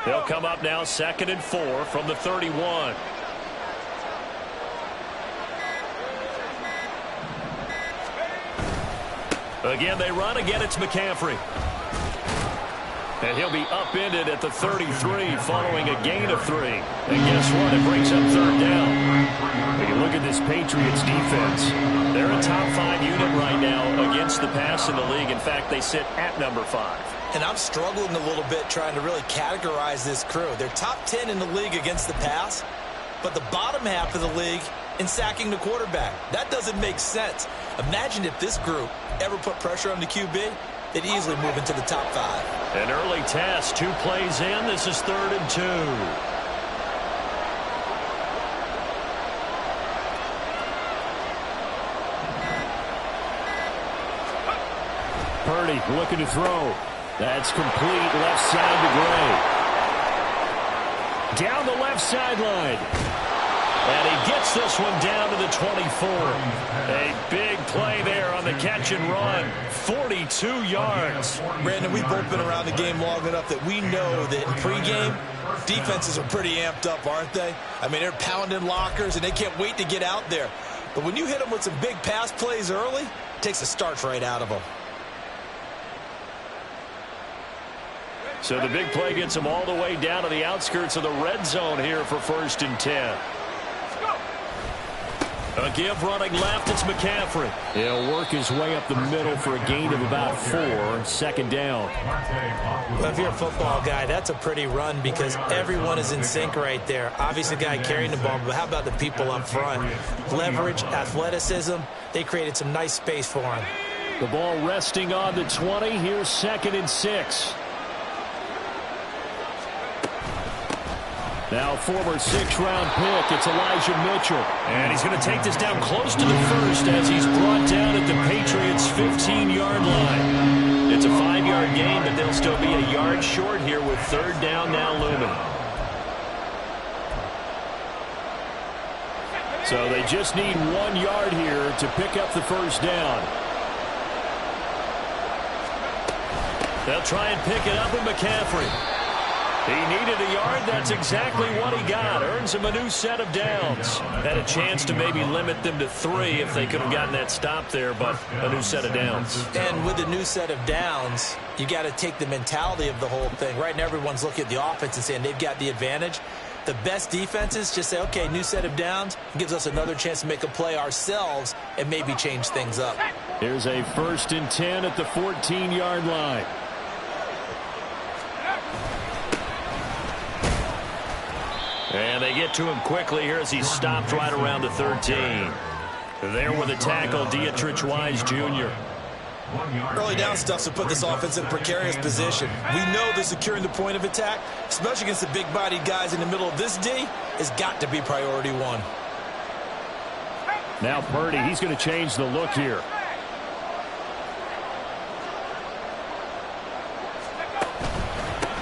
They'll come up now 2nd and 4 from the 31. Again, they run. Again, it's McCaffrey. And he'll be upended at the 33 following a gain of 3. And guess what? It brings up 3rd down. When you look at this Patriots defense, they're a top 5 unit right now against the pass in the league. In fact, they sit at number 5. And I'm struggling a little bit trying to really categorize this crew. They're top 10 in the league against the pass, but the bottom half of the league in sacking the quarterback. That doesn't make sense. Imagine if this group ever put pressure on the QB, they'd easily move into the top 5. An early test, 2 plays in. This is 3rd and 2. Purdy looking to throw. That's complete, left side to Gray. Down the left sideline. And he gets this one down to the 24. A big play there on the catch and run. 42 yards. Brandon, we've both been around the game long enough that we know that in pregame, defenses are pretty amped up, aren't they? I mean, they're pounding lockers, and they can't wait to get out there. But when you hit them with some big pass plays early, it takes the starch right out of them. So the big play gets him all the way down to the outskirts of the red zone here for 1st and 10. A give running left, it's McCaffrey. He'll work his way up the middle for a gain of about 4, 2nd down. Well, if you're a football guy, that's a pretty run because everyone is in sync right there. Obviously, the guy carrying the ball, but how about the people up front? Leverage, athleticism, they created some nice space for him. The ball resting on the 20. Here's 2nd and 6. Now former 6th-round pick, it's Elijah Mitchell. And he's going to take this down close to the 1st as he's brought down at the Patriots' 15-yard line. It's a 5-yard gain, but they'll still be a yard short here with 3rd down now looming. So they just need 1 yard here to pick up the 1st down. They'll try and pick it up with McCaffrey. He needed a yard. That's exactly what he got. Earns him a new set of downs. Had a chance to maybe limit them to 3 if they could have gotten that stop there, but a new set of downs. And with the new set of downs, you got to take the mentality of the whole thing. Right now, everyone's looking at the offense and saying they've got the advantage. The best defenses just say, okay, new set of downs. Gives us another chance to make a play ourselves and maybe change things up. Here's a 1st and 10 at the 14-yard line. And they get to him quickly here as he's stopped right around the 13. There with a tackle, Dietrich Wise Jr. Early down stuff to put this offense in a precarious position. We know that securing the point of attack, especially against the big-bodied guys in the middle of this D, has got to be priority 1. Now Purdy, he's going to change the look here.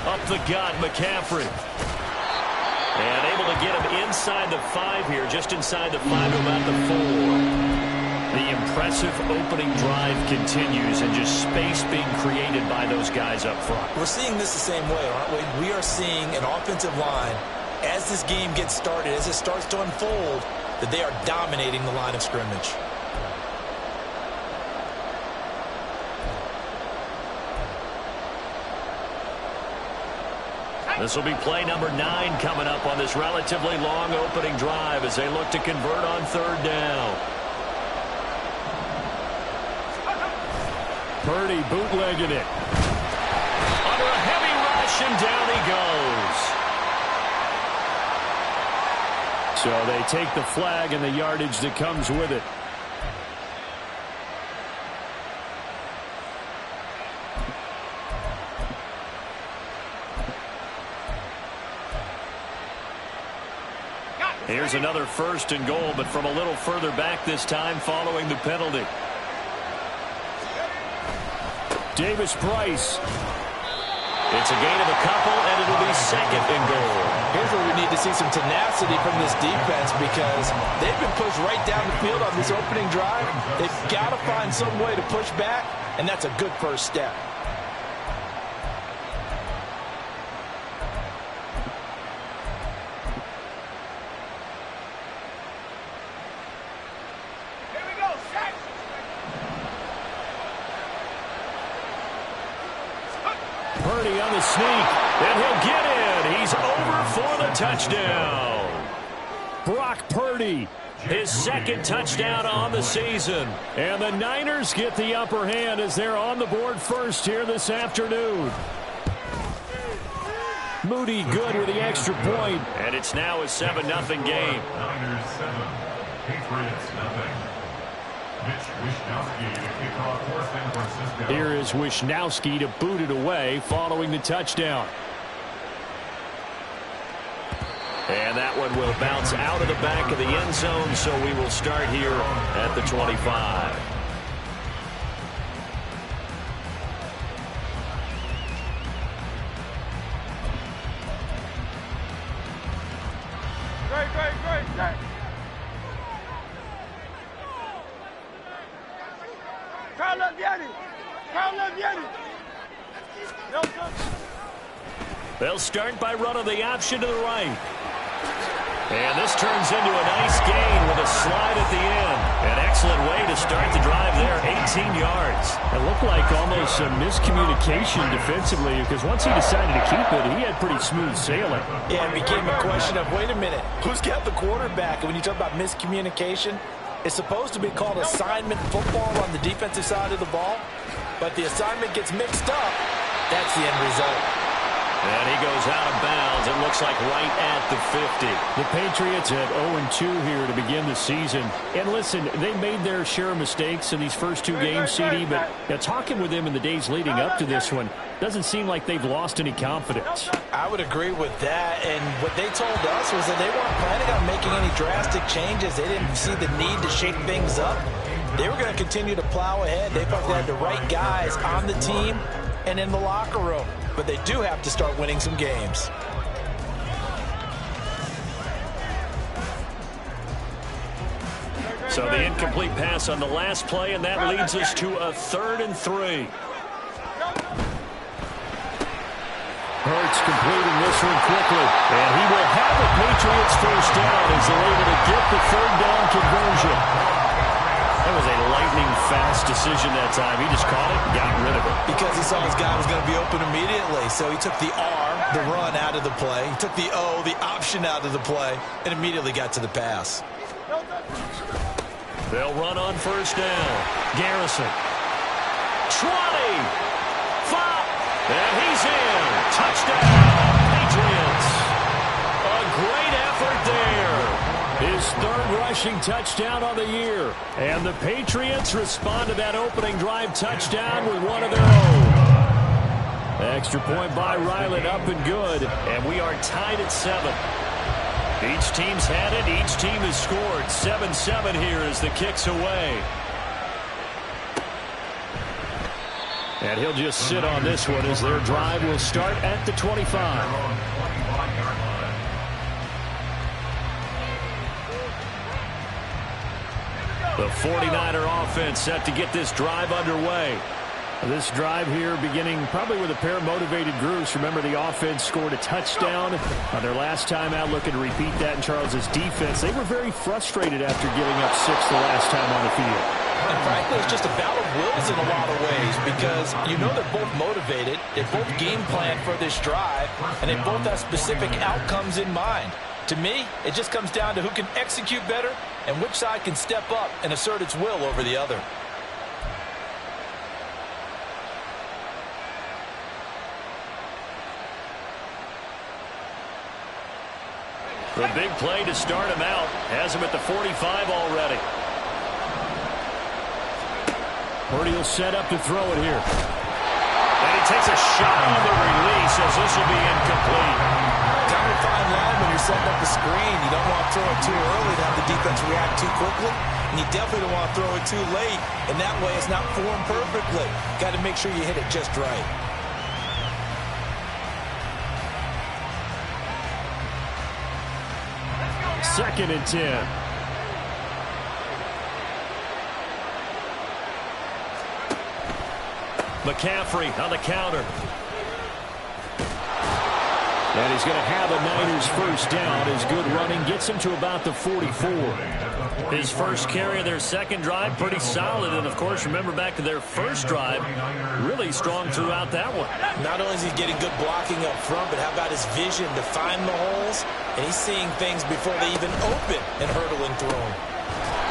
Up the gut, McCaffrey. And able to get him inside the 5 here, just inside the 5 to about the 4. The impressive opening drive continues and just space being created by those guys up front. We're seeing this the same way, aren't we? We are seeing an offensive line, as this game gets started, as it starts to unfold, that they are dominating the line of scrimmage. This will be play number 9 coming up on this relatively long opening drive as they look to convert on 3rd down. Purdy bootlegging it. Under a heavy rush, and down he goes. So they take the flag and the yardage that comes with it. Here's another 1st and goal, but from a little further back this time following the penalty. Davis Price. It's a gain of a couple, and it'll be 2nd and goal. Here's where we need to see some tenacity from this defense because they've been pushed right down the field on this opening drive. They've got to find some way to push back, and that's a good first step. Purdy on the sneak, and he'll get in. He's over for the touchdown. Brock Purdy, his second touchdown on the season. And the Niners get the upper hand as they're on the board first here this afternoon. Moody good with the extra point. And it's now a 7-0 game. Niners 7, Patriots 0. Mitch Wishnowsky to kick off for San Francisco. Here is Wishnowsky to boot it away following the touchdown. And that one will bounce out of the back of the end zone, so we will start here at the 25. Great. Carl Vieri. They'll start by running the option to the right. And this turns into a nice gain with a slide at the end. An excellent way to start the drive there, 18 yards. It looked like almost a miscommunication defensively because once he decided to keep it, he had pretty smooth sailing. Yeah, it became a question of, wait a minute, who's got the quarterback? And when you talk about miscommunication, it's supposed to be called assignment football on the defensive side of the ball. But the assignment gets mixed up. That's the end result. And he goes out of bounds. It looks like right at the 50. The Patriots at 0-2 here to begin the season. And listen, they made their share of mistakes in these first two games, CD, but talking with them in the days leading up to this one, doesn't seem like they've lost any confidence. I would agree with that. And what they told us was that they weren't planning on making any drastic changes. They didn't see the need to shake things up. They were going to continue to plow ahead. They felt they had the right guys on the team and in the locker room. But they do have to start winning some games. So the incomplete pass on the last play, and that leads us to a 3rd and 3. Hurts completing this one quickly, and he will have the Patriots first down as they're able to get the 3rd down conversion. That was a lightning-fast decision that time. He just caught it and got rid of it. Because he saw his guy was going to be open immediately. So he took the R, the run, out of the play. He took the O, the option, out of the play, and immediately got to the pass. They'll run on first down. Garrison. 20. 5. And he's in. Touchdown, Patriots. A great effort there. His 3rd rushing touchdown of the year. And the Patriots respond to that opening drive touchdown with one of their own. Extra point by Ryland, up and good. And we are tied at 7. Each team's had it. Each team has scored. 7-7 here as the kick's away. And he'll just sit on this one as their drive will start at the 25. The 49er offense set to get this drive underway. This drive here beginning probably with a pair of motivated groups. Remember, the offense scored a touchdown on their last time out, looking to repeat that in Charles's defense. They were very frustrated after giving up 6 the last time on the field. And frankly, it's just a battle of wills in a lot of ways because you know they're both motivated. They both game plan for this drive, and they both have specific outcomes in mind. To me, it just comes down to who can execute better and which side can step up and assert its will over the other. The big play to start him out has him at the 45 already. Purdy will set up to throw it here. And he takes a shot on the release as this will be incomplete. Kind of a fine line when you're setting up the screen. You don't want to throw it too early to have the defense react too quickly. And you definitely don't want to throw it too late. And that way it's not formed perfectly. Got to make sure you hit it just right. Second and 10. McCaffrey on the counter. And he's going to have a Niners first down. His good running gets him to about the 44. His first carry of their second drive, pretty solid. And, of course, remember back to their first drive, really strong throughout that one. Not only is he getting good blocking up front, but how about his vision to find the holes? And he's seeing things before they even open and hurdling through them.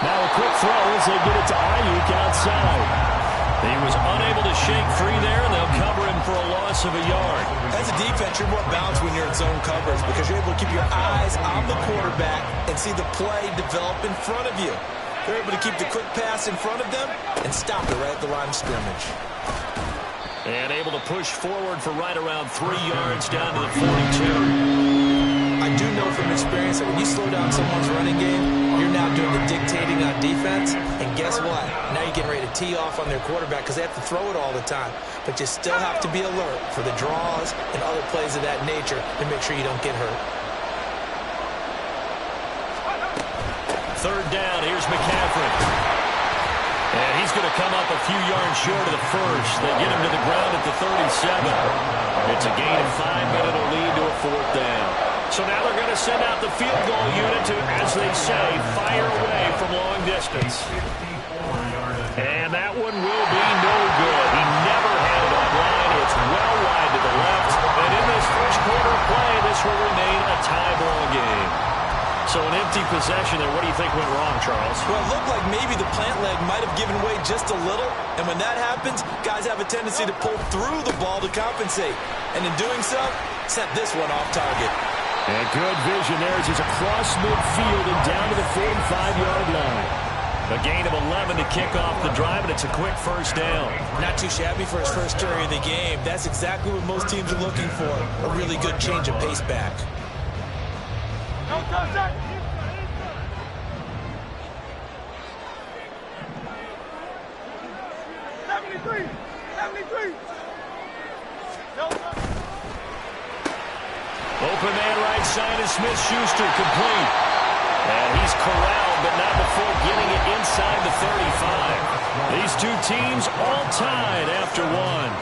Now a quick throw as they get it to Ayuk outside. He was unable to shake free there, and they'll cover him for a loss of a yard. As a defense, you're more balanced when you're in zone coverage because you're able to keep your eyes on the quarterback and see the play develop in front of you. They're able to keep the quick pass in front of them and stop it right at the line of scrimmage. And able to push forward for right around 3 yards down to the 42. I do know from experience that when you slow down someone's running game, you're now doing the dictating on defense. And guess what? Now you're getting ready to tee off on their quarterback because they have to throw it all the time. But you still have to be alert for the draws and other plays of that nature to make sure you don't get hurt. Third down, here's McCaffrey. And he's going to come up a few yards short of the first. They get him to the ground at the 37. It's a gain of 5, but it'll lead to a fourth down. So now they're going to send out the field goal unit to, as they say, fire away from long distance. And that one will be no good. He never had it online. It's well wide to the left. And in this first quarter of play, this will remain a tie ball game. So an empty possession there. What do you think went wrong, Charles? Well, it looked like maybe the plant leg might have given way just a little. And when that happens, guys have a tendency to pull through the ball to compensate. And in doing so, sent this one off target. And good vision there as he's across midfield and down to the 45-yard line. A gain of 11 to kick off the drive, and it's a quick first down. Not too shabby for his first carry of the game. That's exactly what most teams are looking for, a really good change of pace back. No contact. Open man right side is Smith-Schuster, complete. And he's corralled, but not before getting it inside the 35. These two teams all tied after one.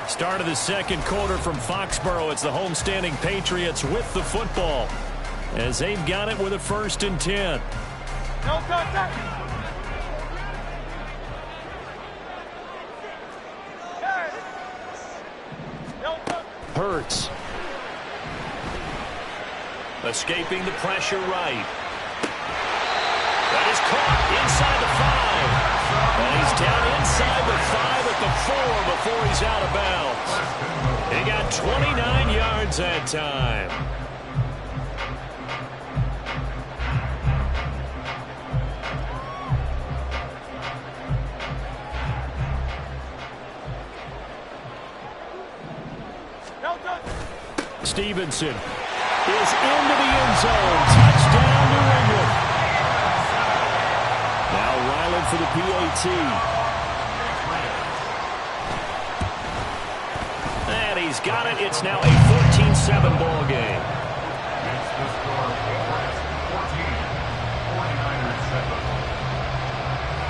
Start of the second quarter from Foxborough. It's the homestanding Patriots with the football as they've got it with a 1st and 10. No contact. Hurts. Escaping the pressure right. That is caught inside the 5. And he's down inside the 5 at the 4 before he's out of bounds. He got 29 yards that time. Stevenson is into the end zone. Touchdown, New England. Now Ryland for the PAT. And he's got it. It's now a 14-7 ball game.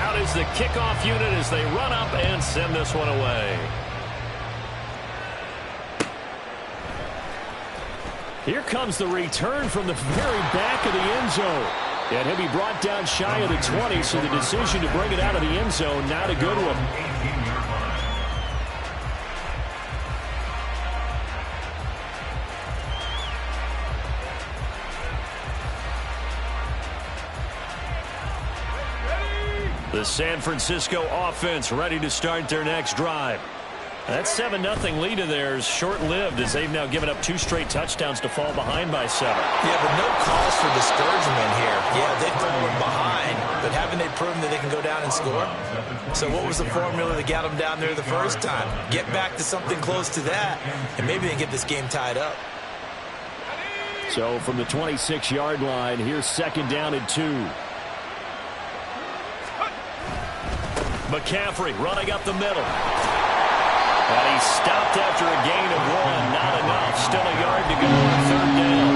Out is the kickoff unit as they run up and send this one away. Here comes the return from the very back of the end zone. And he'll be brought down shy of the 20, so the decision to bring it out of the end zone, not a good one. The San Francisco offense ready to start their next drive. That 7-0 lead of theirs short-lived as they've now given up 2 straight touchdowns to fall behind by 7. Yeah, but no cause for discouragement here. Yeah, they've fallen behind, but haven't they proven that they can go down and score? So what was the formula that got them down there the first time? Get back to something close to that, and maybe they get this game tied up. So from the 26-yard line, here's 2nd down and 2. McCaffrey running up the middle. And he stopped after a gain of 1. Not enough. Still a yard to go on 3rd down.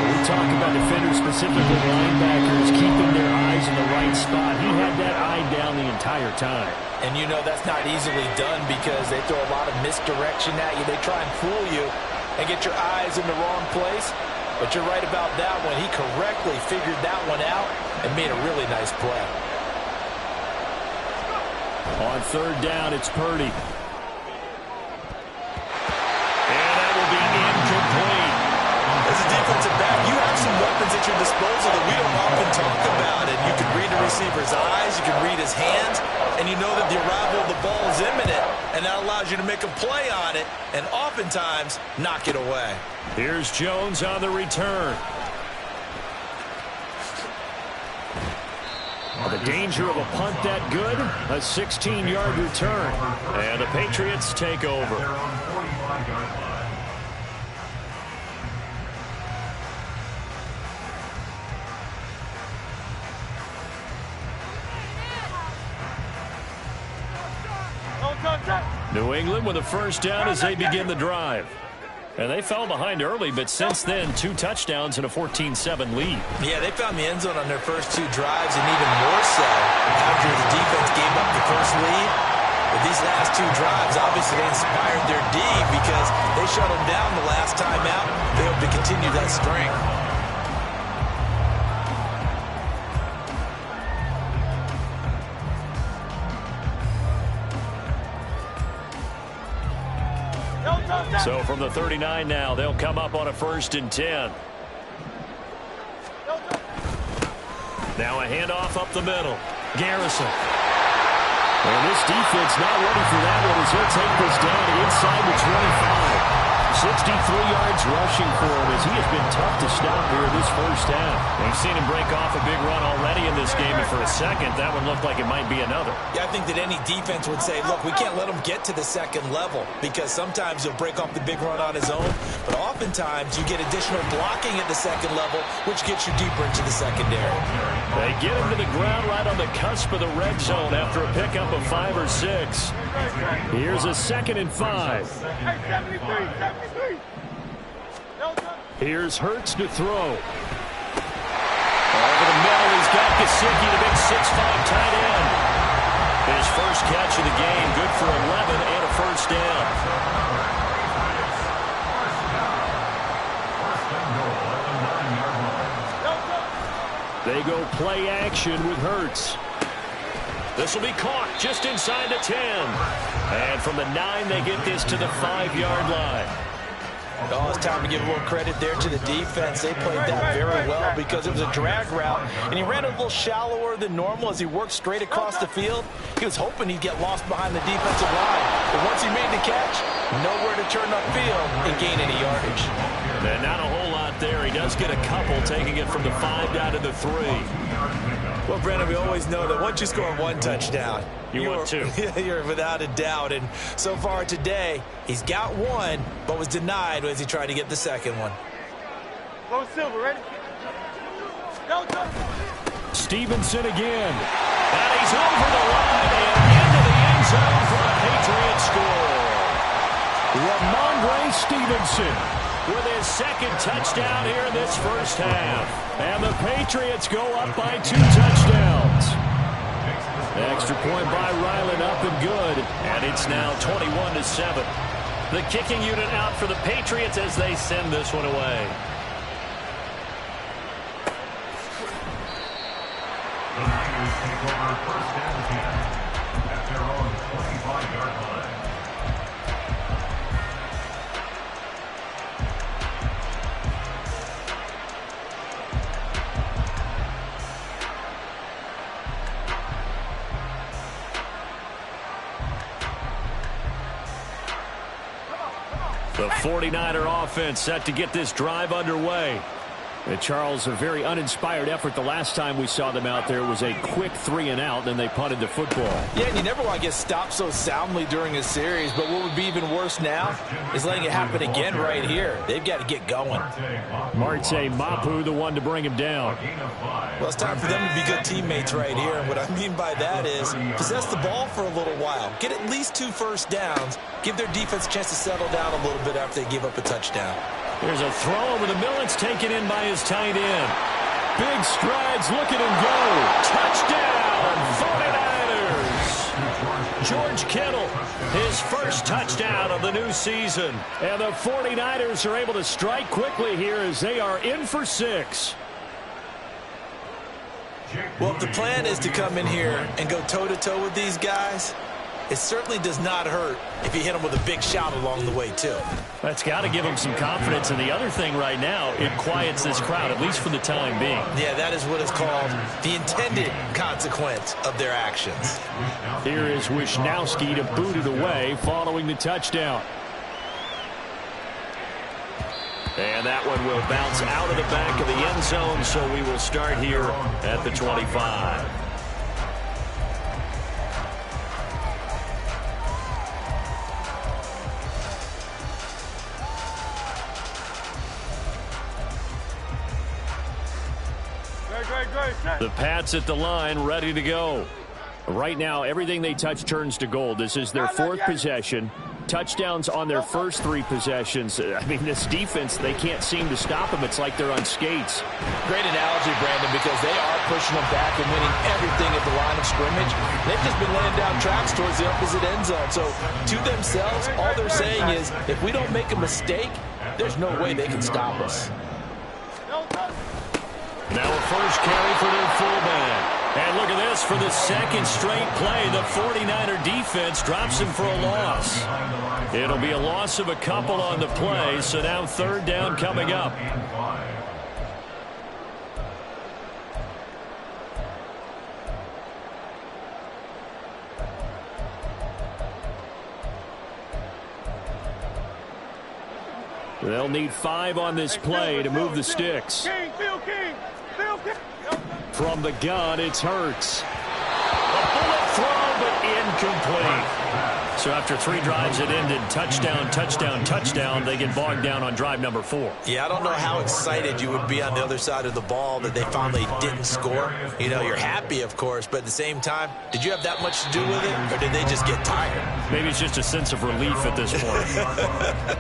We talk about defenders, specifically linebackers, keeping their eyes in the right spot. He had that eye down the entire time. And you know that's not easily done because they throw a lot of misdirection at you. They try and fool you and get your eyes in the wrong place. But you're right about that one. He correctly figured that one out and made a really nice play. On third down, it's Purdy. And that will be incomplete. As a defensive back, you have some weapons at your disposal that we don't often talk about. And you can read a receiver's eyes, you can read his hands, and you know that the arrival of the ball is imminent. And that allows you to make a play on it and oftentimes knock it away. Here's Jones on the return. The danger of a punt that good, a 16-yard return. And the Patriots take over. They're on 45-yard line. New England with a first down as they begin the drive. And they fell behind early, but since then, 2 touchdowns and a 14-7 lead. Yeah, they found the end zone on their first 2 drives, and even more so after the defense gave up the first lead. But these last 2 drives, obviously they inspired their D because they shut them down the last time out. They hope to continue that string. So from the 39 now, they'll come up on a 1st and 10. Now a handoff up the middle. Garrison. And this defense not ready for that one as he'll take this down inside the 25. 63 yards rushing for him as he has been tough to stop here this first half. We've seen him break off a big run already in this game, and for a second, that one looked like it might be another. Yeah, I think that any defense would say, look, we can't let him get to the second level because sometimes he'll break off the big run on his own, but oftentimes you get additional blocking at the second level, which gets you deeper into the secondary. They get him to the ground right on the cusp of the red zone after a pickup of 5 or 6. Here's a 2nd and 5. Hey, 73. Here's Hurts to throw. Over the middle, he's got Gesicki, the big 6'5" tight end. His first catch of the game, good for 11 and a first down. They go play action with Hurts. This will be caught just inside the 10. And from the 9, they get this to the 5-yard line. Oh, it's time to give a little credit there to the defense. They played that very well because it was a drag route, and he ran a little shallower than normal as he worked straight across the field. He was hoping he'd get lost behind the defensive line, but once he made the catch, nowhere to turn upfield and gain any yardage. And not a whole lot there. He does get a couple, taking it from the 5 down to the 3. Well, Brandon, we always know that once you score 1 touchdown, you want 2. You're without a doubt. And so far today, he's got 1, but was denied as he tried to get the second one. Go Silver, ready? Go, go. Stevenson again. And he's over the line and into the end zone for a Patriot score. Ramondre Stevenson with his 2nd touchdown here in this first half. And the Patriots go up by 2 touchdowns. Extra point by Ryland up and good. And it's now 21-7. The kicking unit out for the Patriots as they send this one away. The Niners take over 1st and 10 at their own 25-yard line. The 49er offense set to get this drive underway. And Charles, a very uninspired effort the last time we saw them out there was a quick 3 and out, then they punted the football. Yeah, and you never want to get stopped so soundly during a series, but what would be even worse now is letting it happen again right here. They've got to get going. Marte Mapu, the one to bring him down. Well, it's time for them to be good teammates right here, and what I mean by that is possess the ball for a little while, get at least 2 first downs, give their defense a chance to settle down a little bit after they give up a touchdown. There's a throw over the middle. It's taken in by his tight end. Big strides, look at him go. Touchdown, 49ers. George Kittle, his first touchdown of the new season. And the 49ers are able to strike quickly here as they are in for 6. Well, if the plan is to come in here and go toe-to-toe with these guys, it certainly does not hurt if you hit them with a big shout along the way, too. That's got to give them some confidence. And the other thing right now, it quiets this crowd, at least for the time being. Yeah, that is what is called the intended consequence of their actions. Here is Wishnowsky to boot it away following the touchdown. And that one will bounce out of the back of the end zone, so we will start here at the 25. The Pats at the line, ready to go. Right now, everything they touch turns to gold. This is their 4th possession. Touchdowns on their first 3 possessions. I mean, this defense, they can't seem to stop them. It's like they're on skates. Great analogy, Brandon, because they are pushing them back and winning everything at the line of scrimmage. They've just been laying down tracks towards the opposite end zone. So, to themselves, all they're saying is, if we don't make a mistake, there's no way they can stop us. Now a first carry for their fullback. And look at this, for the second straight play, the 49er defense drops him for a loss. It'll be a loss of a couple on the play, so now 3rd down coming up. They'll need 5 on this play to move the sticks. From the gun, it's Hurts. A bullet throw, but incomplete. So after 3 drives, it ended touchdown, touchdown, touchdown. They get bogged down on drive number 4. Yeah, I don't know how excited you would be on the other side of the ball that they finally didn't score. You know, you're happy, of course, but at the same time, did you have that much to do with it, or did they just get tired? Maybe it's just a sense of relief at this point.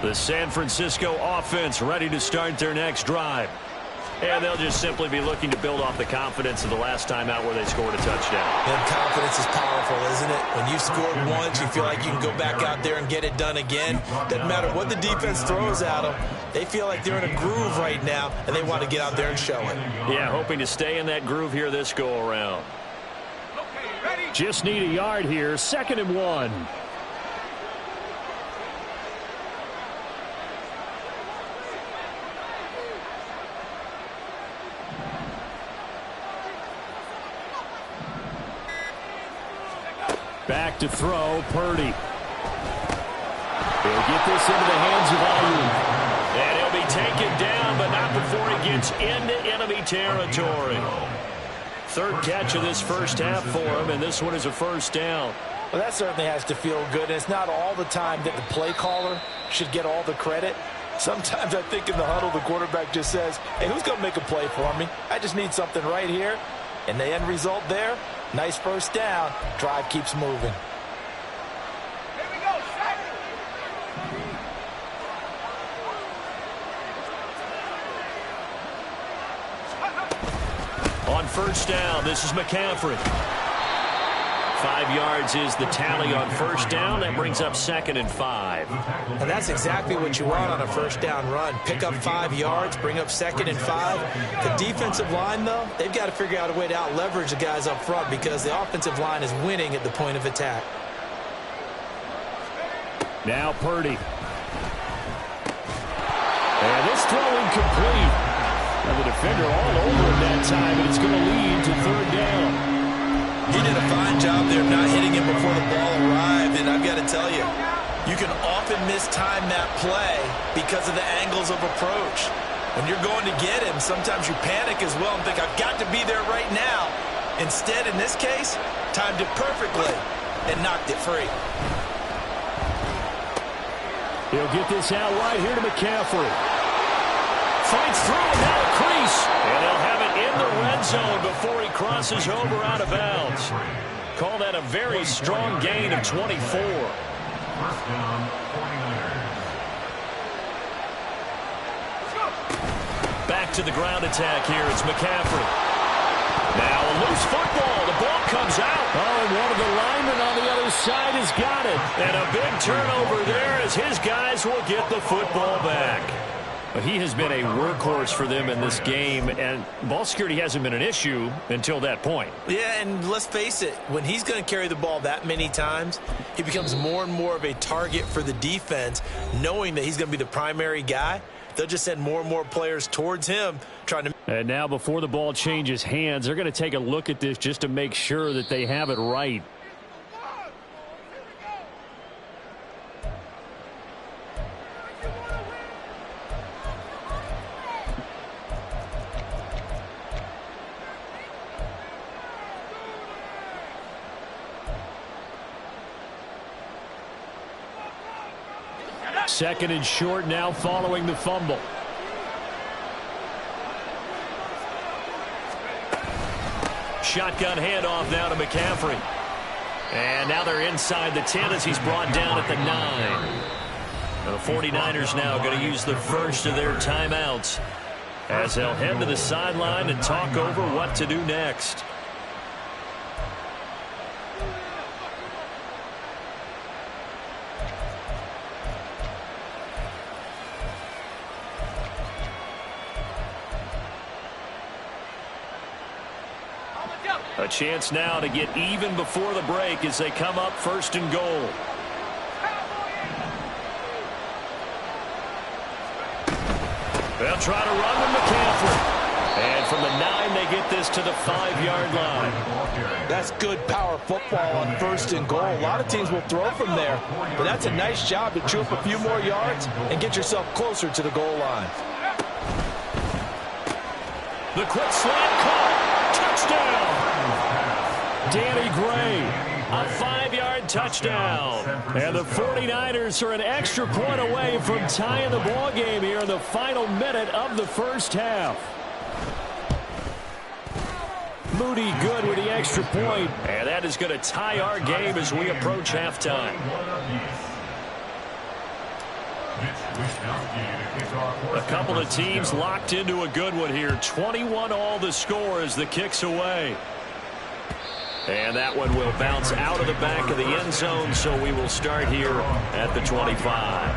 The San Francisco offense ready to start their next drive. And they'll just simply be looking to build off the confidence of the last time out where they scored a touchdown. And confidence is powerful, isn't it? When you've scored once, you feel like you can go back out there and get it done again. Doesn't matter what the defense throws at them. They feel like they're in a groove right now, and they want to get out there and show it. Yeah, hoping to stay in that groove here this go-around. Just need a yard here, 2nd and 1. Back to throw, Purdy. He'll get this into the hands of Ayuk. And he'll be taken down, but not before he gets into enemy territory. 3rd catch of this first half for him, and this one is a 1st down. Well, that certainly has to feel good. It's not all the time that the play caller should get all the credit. Sometimes I think in the huddle, the quarterback just says, hey, who's going to make a play for me? I just need something right here. And the end result there, nice 1st down. Drive keeps moving. Here we go, On 1st down, this is McCaffrey. 5 yards is the tally on 1st down. That brings up 2nd and 5. And that's exactly what you want on a 1st down run. Pick up 5 yards, bring up 2nd and 5. The defensive line, though, they've got to figure out a way to out-leverage the guys up front because the offensive line is winning at the point of attack. Now Purdy. And this throw incomplete. And the defender all over him that time, and it's going to lead to 3rd down. He did a fine job there of not hitting him before the ball arrived, and I've got to tell you, you can often mistime that play because of the angles of approach. When you're going to get him, sometimes you panic as well and think, I've got to be there right now. Instead, in this case, timed it perfectly and knocked it free. He'll get this out right here to McCaffrey. Fights through and now a crease. And they'll have it in the red zone before he crosses over out of bounds. Call that a very strong gain of 24. 1st down, 49ers. Back to the ground attack here. It's McCaffrey. Now a loose football. The ball comes out. Oh, and one of the linemen on the other side has got it. And a big turnover there as his guys will get the football back. He has been a workhorse for them in this game, and ball security hasn't been an issue until that point. Yeah, and let's face it, when he's going to carry the ball that many times, he becomes more and more of a target for the defense, knowing that he's going to be the primary guy. They'll just send more and more players towards him, trying to... And now before the ball changes hands, they're going to take a look at this just to make sure that they have it right. Second and short now following the fumble. Shotgun handoff now to McCaffrey. And now they're inside the 10 as he's brought down at the 9. The 49ers now going to use the first of their timeouts as they'll head to the sideline and talk over what to do next. A chance now to get even before the break as they come up first and goal. They'll try to run with McCaffrey. And from the 9, they get this to the 5-yard line. That's good power football on first and goal. A lot of teams will throw from there, but that's a nice job to chew up a few more yards and get yourself closer to the goal line. The quick slant caught. Touchdown. Danny Gray, a 5-yard touchdown. And the 49ers are an extra point away from tying the ball game here in the final minute of the first half. Moody good with the extra point. And that is going to tie our game as we approach halftime. A couple of teams locked into a good one here. 21 all the score as the kick's away. And that one will bounce out of the back of the end zone, so we will start here at the 25.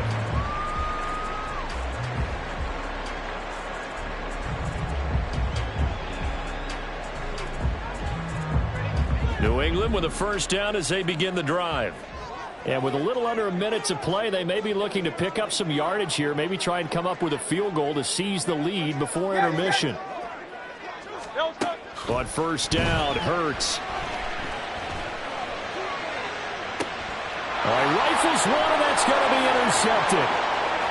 New England with a first down as they begin the drive. And with a little under a minute to play, they may be looking to pick up some yardage here, maybe try and come up with a field goal to seize the lead before intermission. On first down, Hurts. Rifles one, and that's going to be intercepted.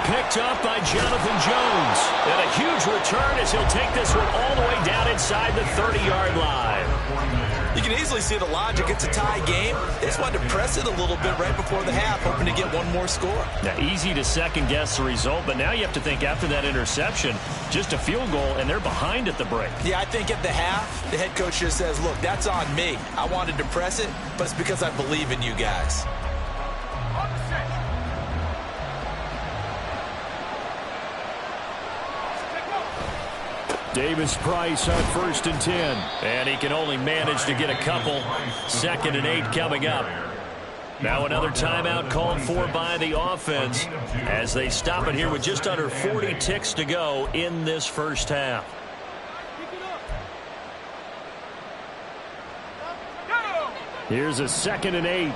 Picked up by Jonathan Jones. And a huge return as he'll take this one all the way down inside the 30-yard line. You can easily see the logic. It's a tie game. They just wanted to press it a little bit right before the half, hoping to get one more score. Now, easy to second-guess the result, but now you have to think after that interception, just a field goal, and they're behind at the break. Yeah, I think at the half, the head coach just says, look, that's on me. I wanted to press it, but it's because I believe in you guys. Davis Price on first and 10. And he can only manage to get a couple. Second and 8 coming up. Now another timeout called for by the offense as they stop it here with just under 40 ticks to go in this first half. Here's a second and 8.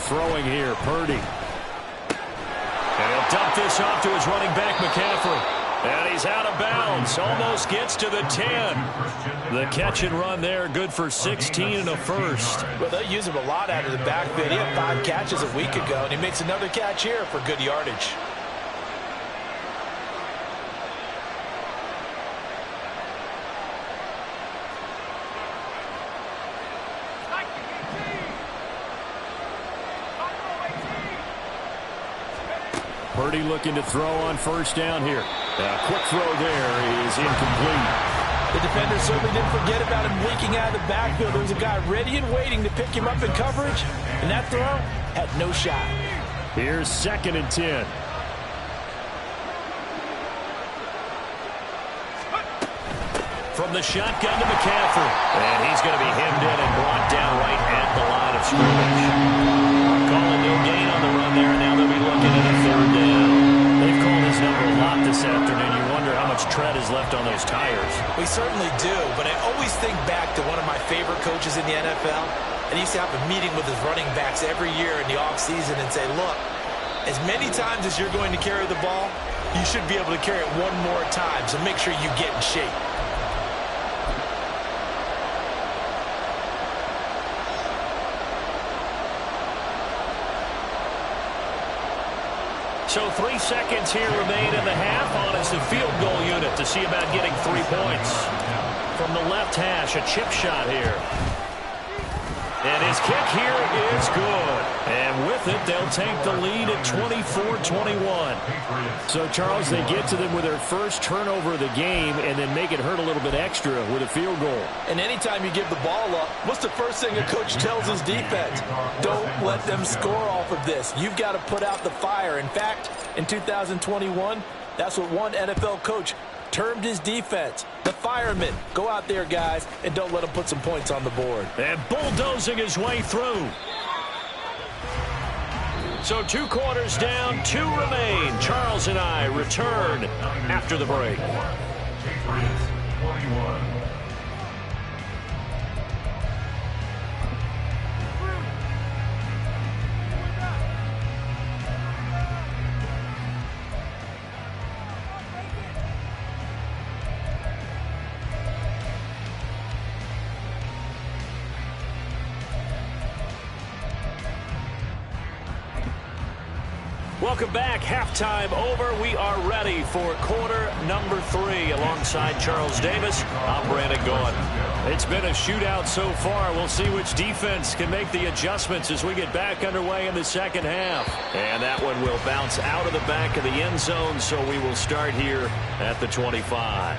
Throwing here, Purdy. And he'll dump this off to his running back, McCaffrey. And he's out of bounds. Almost gets to the 10. The catch and run there, good for 16 and a first. Well, they'll use him a lot out of the backfield. He had 5 catches a week ago, and he makes another catch here for good yardage. Purdy looking to throw on first down here. A quick throw there is incomplete. The defender certainly didn't forget about him leaking out of the backfield. There was a guy ready and waiting to pick him up in coverage, and that throw had no shot. Here's 2nd and 10. From the shotgun to McCaffrey. And he's going to be hemmed in and brought down right at the line of scrimmage. Calling no gain on the run there, and now they'll be looking at a 3rd down. They've called his number a lot this afternoon. You wonder how much tread is left on those tires. We certainly do, but I always think back to one of my favorite coaches in the NFL. And he used to have a meeting with his running backs every year in the offseason and say, look, as many times as you're going to carry the ball, you should be able to carry it one more time, so make sure you get in shape. So 3 seconds here remain in the half on as the field goal unit to see about getting 3 points. From the left hash, a chip shot here. And his kick here is good. And with it, they'll take the lead at 24-21. So, Charles, they get to them with their first turnover of the game and then make it hurt a little bit extra with a field goal. And anytime you give the ball up, what's the first thing a coach tells his defense? Don't let them score off of this. You've got to put out the fire. In fact, in 2021, that's what one NFL coach termed his defense, the firemen. Go out there, guys, and don't let them put some points on the board. And bulldozing his way through. So 2 quarters down, 2 remain. Charles and I return after the break. Patriots 21. Welcome back. Halftime over. We are ready for quarter number 3 alongside Charles Davis. I'm Brandon Gaudin. It's been a shootout so far. We'll see which defense can make the adjustments as we get back underway in the second half. And that one will bounce out of the back of the end zone, so we will start here at the 25.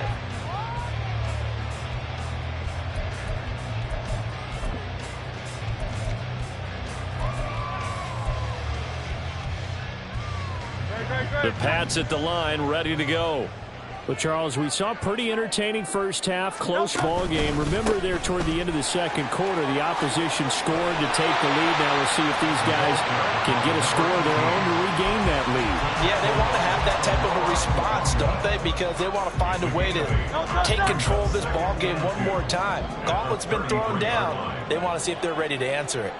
The Pats at the line, ready to go. Well, Charles, we saw a pretty entertaining first half, close ball game. Remember there toward the end of the second quarter, the opposition scored to take the lead. Now we'll see if these guys can get a score of their own to regain that lead. Yeah, they want to have that type of a response, don't they? Because they want to find a way to take control of this ball game one more time. Gauntlet's been thrown down. They want to see if they're ready to answer it.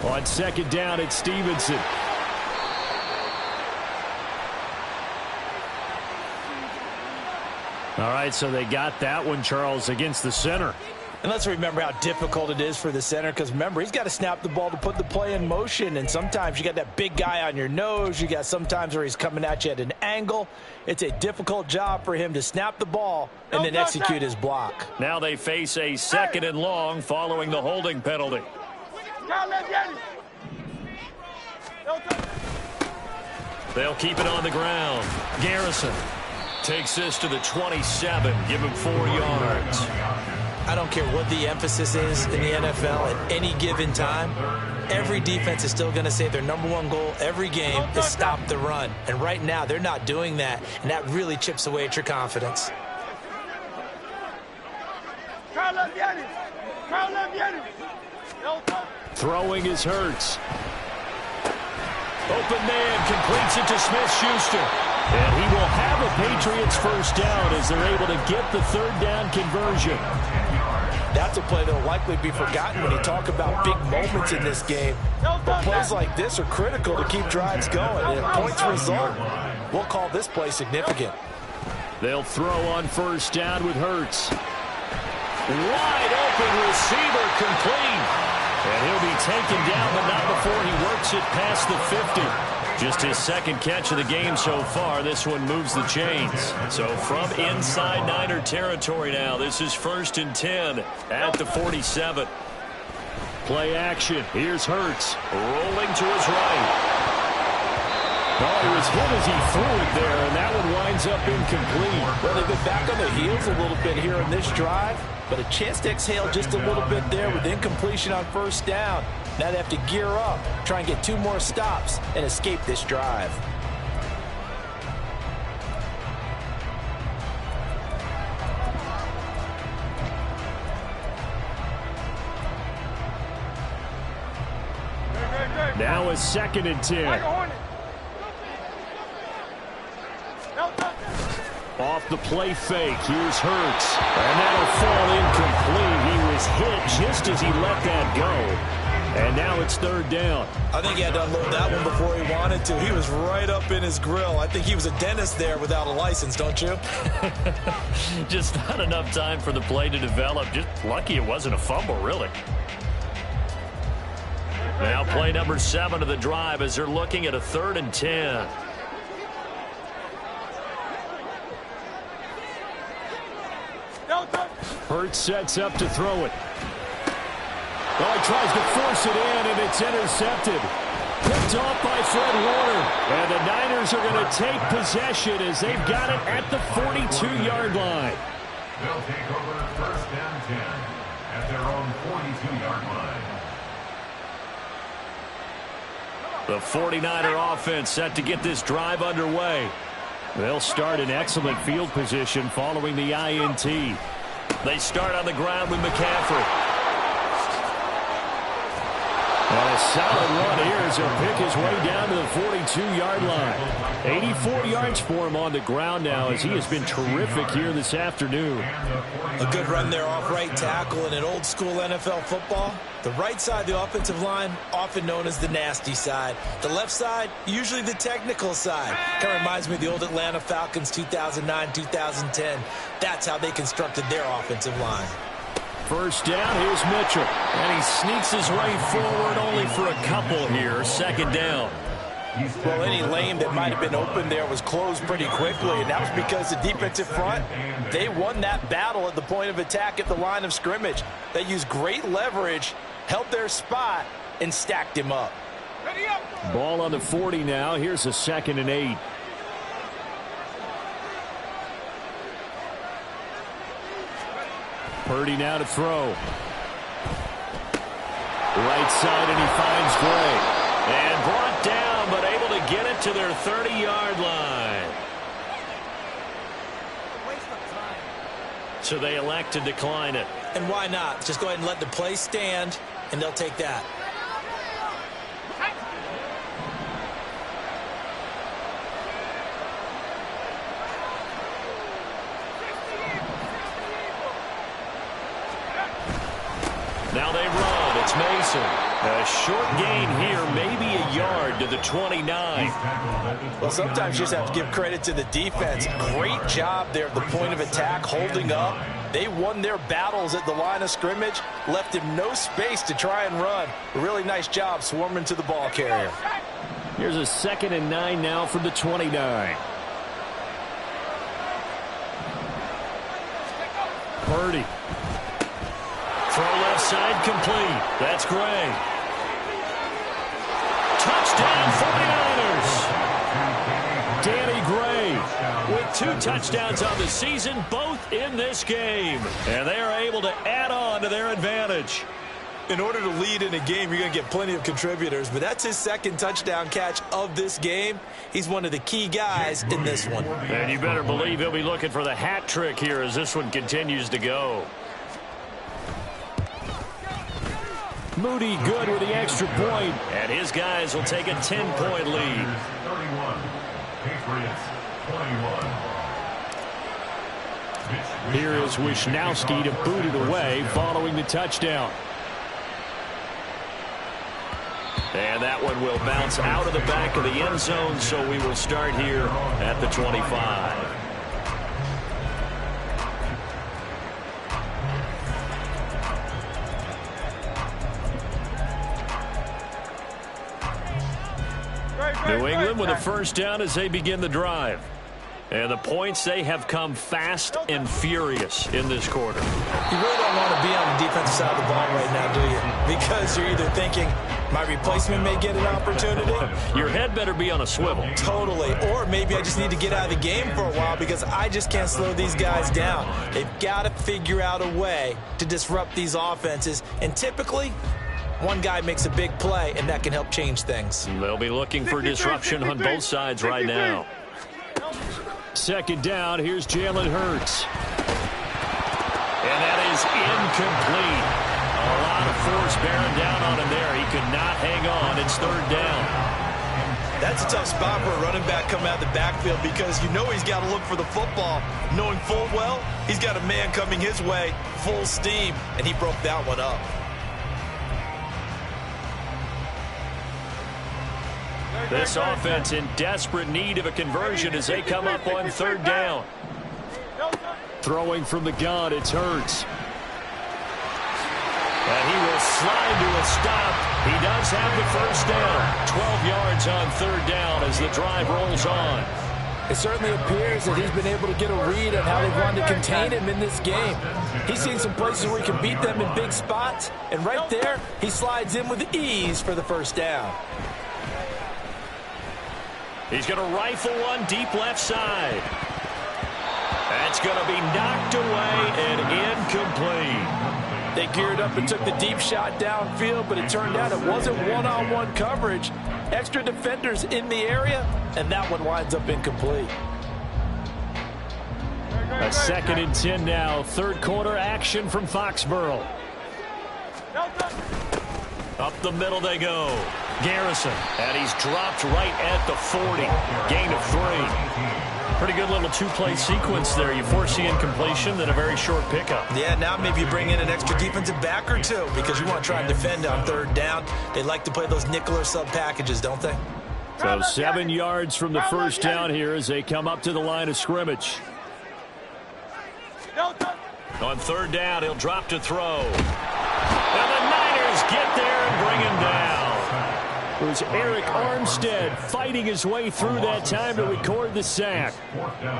On second down, it's Stevenson. All right, so they got that one, Charles, against the center. And let's remember how difficult it is for the center, because remember, he's got to snap the ball to put the play in motion, and sometimes you got that big guy on your nose. You got sometimes where he's coming at you at an angle. It's a difficult job for him to snap the ball and then execute his block. Now they face a 2nd and long following the holding penalty. They'll keep it on the ground. Garrison takes this to the 27. Give him 4 yards. I don't care what the emphasis is in the NFL at any given time. Every defense is still going to say their #1 goal every game is stop the run. And right now, they're not doing that, and that really chips away at your confidence. Throwing is Hurts. Open man completes it to Smith-Schuster. And he will have a Patriots first down as they're able to get the 3rd down conversion. That's a play that will likely be forgotten when you talk about big moments in this game. But plays like this are critical to keep drives going. And if points result, we'll call this play significant. They'll throw on first down with Hurts. Wide open receiver complete. And he'll be taken down, but not before he works it past the 50. Just his 2nd catch of the game so far. This one moves the chains. So from inside Niner territory now, this is 1st and 10 at the 47. Play action. Here's Hurts rolling to his right. Oh, he was hit as he threw it there, and that one winds up incomplete. Well, they've been back on their heels a little bit here in this drive, but a chance to exhale just a little bit there with incompletion on first down. Now they have to gear up, try and get 2 more stops, and escape this drive. Now a 2nd and 10. Off the play fake, here's Hurts. And that'll fall incomplete. He was hit just as he let that go. And now it's 3rd down. I think he had to unload that one before he wanted to. He was right up in his grill. I think he was a dentist there without a license, don't you? Just not enough time for the play to develop. Just lucky it wasn't a fumble, really. Now play number 7 of the drive as they're looking at a 3rd and 10. Hurts sets up to throw it. Oh, he tries to force it in, and it's intercepted. Picked off by Fred Warner. And the Niners are going to take possession as they've got it at the 42-yard line. They'll take over 1st and 10 at their own 42-yard line. The 49er offense set to get this drive underway. They'll start in excellent field position following the INT. They start on the ground with McCaffrey. And a solid run here as he'll pick his way down to the 42-yard line. 84 yards for him on the ground now as he has been terrific here this afternoon. A good run there off right tackle in an old-school NFL football. The right side of the offensive line, often known as the nasty side. The left side, usually the technical side. Kind of reminds me of the old Atlanta Falcons 2009-2010. That's how they constructed their offensive line. 1st down, here's Mitchell. And he sneaks his way forward only for a couple here. 2nd down. Well, any lane that might have been open there was closed pretty quickly, and that was because the defensive front, they won that battle at the point of attack at the line of scrimmage. They used great leverage, held their spot, and stacked him up. Ball on the 40 now. Here's a 2nd and 8. Purdy now to throw. Right side, and he finds Gray. And brought down, but able to get it to their 30-yard line. So they elect to decline it. And why not? Just go ahead and let the play stand, and they'll take that. Now they run. It's Mason. A short gain here, maybe a yard to the 29. Well, sometimes you just have to give credit to the defense. Great job there at the point of attack, holding up. They won their battles at the line of scrimmage, left him no space to try and run. A really nice job swarming to the ball carrier. Here's a 2nd and 9 now from the 29. Purdy. Throw left side complete. That's Gray. Touchdown 49ers. Danny Gray with 2 touchdowns on the season, both in this game. And they are able to add on to their advantage. In order to lead in a game, you're going to get plenty of contributors, but that's his 2nd touchdown catch of this game. He's one of the key guys in this one. And you better believe he'll be looking for the hat trick here as this one continues to go. Moody good with the extra point, and his guys will take a 10-point lead. 31, Patriots 21. Here is Wisnowski to boot it away following the touchdown. And that one will bounce out of the back of the end zone, so we will start here at the 25. New England with a 1st down as they begin the drive. And the points, they have come fast and furious in this quarter. You really don't want to be on the defensive side of the ball right now, do you? Because you're either thinking, my replacement may get an opportunity. Your head better be on a swivel. Totally. Or maybe I just need to get out of the game for a while because I just can't slow these guys down. They've got to figure out a way to disrupt these offenses. And typically, one guy makes a big play, and that can help change things. They'll be looking for disruption on both sides right now. Second down, here's Jalen Hurts. And that is incomplete. A lot of force bearing down on him there. He could not hang on. It's third down. That's a tough spot for a running back coming out of the backfield because you know he's got to look for the football, knowing full well he's got a man coming his way full steam, and he broke that one up. This offense in desperate need of a conversion as they come up on third down. Throwing from the gun, it's Hurts. And he will slide to a stop. He does have the first down. 12 yards on third down as the drive rolls on. It certainly appears that he's been able to get a read on how they want to contain him in this game. He's seen some places where he can beat them in big spots, and right there, he slides in with ease for the first down. He's going to rifle one deep left side. That's going to be knocked away and incomplete. They geared up and took the deep shot downfield, but it turned out it wasn't one-on-one coverage. Extra defenders in the area, and that one winds up incomplete. A 2nd and 10 now. Third quarter action from Foxborough. Up the middle they go. Garrison, and he's dropped right at the 40. Gain of 3. Pretty good little two-play sequence there. You force the incompletion, then a very short pickup. Yeah, now maybe you bring in an extra defensive back or two because you want to try and defend on third down. They like to play those nickel or sub packages, don't they? So 7 yards from the first down here as they come up to the line of scrimmage. On third down, he'll drop to throw. And the Niners get there and bring him down. It was Eric Armstead fighting his way through that time to record the sack.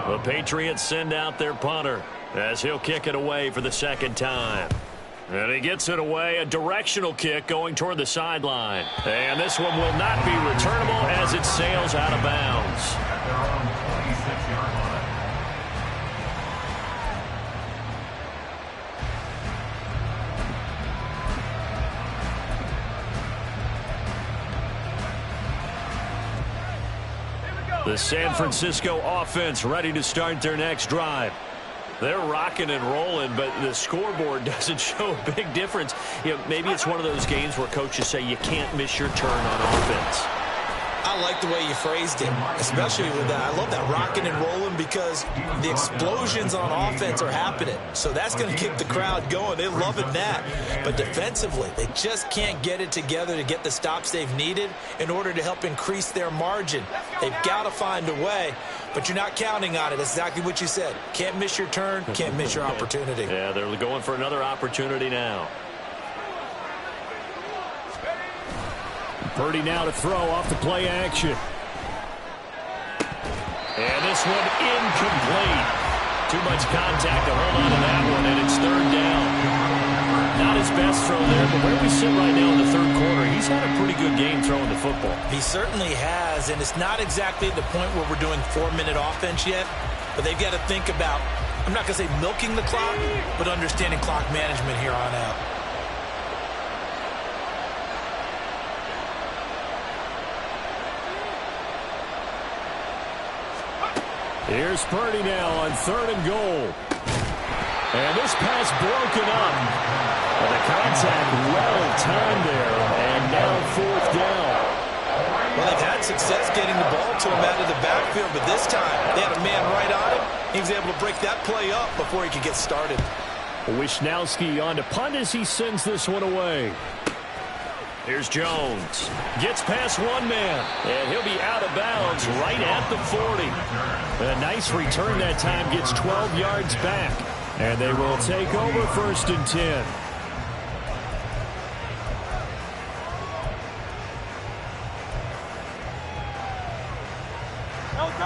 The Patriots send out their punter as he'll kick it away for the second time. And he gets it away, a directional kick going toward the sideline. And this one will not be returnable as it sails out of bounds. The San Francisco offense ready to start their next drive. They're rocking and rolling, but the scoreboard doesn't show a big difference. You know, maybe it's one of those games where coaches say you can't miss your turn on offense. I like the way you phrased it, especially with that. I love that rocking and rolling because the explosions on offense are happening. So that's going to keep the crowd going. They're loving that. But defensively, they just can't get it together to get the stops they've needed in order to help increase their margin. They've got to find a way, but you're not counting on it. That's exactly what you said. Can't miss your turn, can't miss your opportunity. Yeah, they're going for another opportunity now. Purdy now to throw off the play action. And this one incomplete. Too much contact to hold on to that one, and it's third down. Not his best throw there, but where we sit right now in the third quarter, he's had a pretty good game throwing the football. He certainly has, and it's not exactly at the point where we're doing 4-minute offense yet, but they've got to think about, I'm not going to say milking the clock, but understanding clock management here on out. Here's Purdy now on 3rd and goal. And this pass broken up. And the contact well-timed there. And now 4th down. Well, they've had success getting the ball to him out of the backfield, but this time they had a man right on him. He was able to break that play up before he could get started. Wisnowski on to punt as he sends this one away. Here's Jones. Gets past one man, and he'll be out of bounds right at the 40. A nice return that time, gets 12 yards back. And they will take over 1st and 10.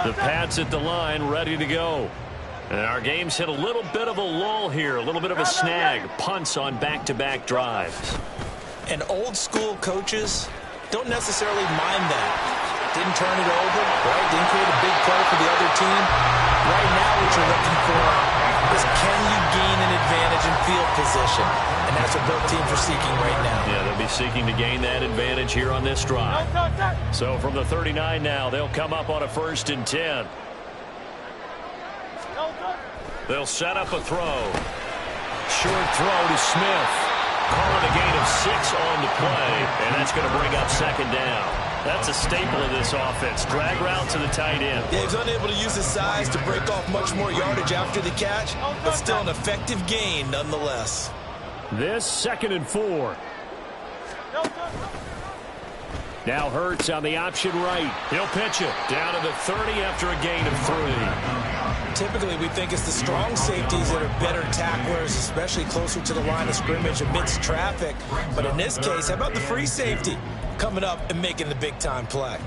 The Pats at the line, ready to go. And our game's hit a little bit of a lull here, a little bit of a snag. Punts on back-to-back drives. And old-school coaches don't necessarily mind that. Didn't turn it over, right? Didn't create a big play for the other team. Right now what you're looking for is can you gain an advantage in field position? And that's what both teams are seeking right now. Yeah, they'll be seeking to gain that advantage here on this drive. So from the 39 now, they'll come up on a 1st and 10. They'll set up a throw. Short throw to Smith. Calling a gain of 6 on the play, and that's going to bring up 2nd down. That's a staple of this offense. Drag route to the tight end. Yeah, he's unable to use his size to break off much more yardage after the catch, but still an effective gain nonetheless. This 2nd and 4. Now Hurts on the option right. He'll pitch it down to the 30 after a gain of 3. Typically, we think it's the strong safeties that are better tacklers, especially closer to the line of scrimmage amidst traffic. But in this case, how about the free safety coming up and making the big-time play?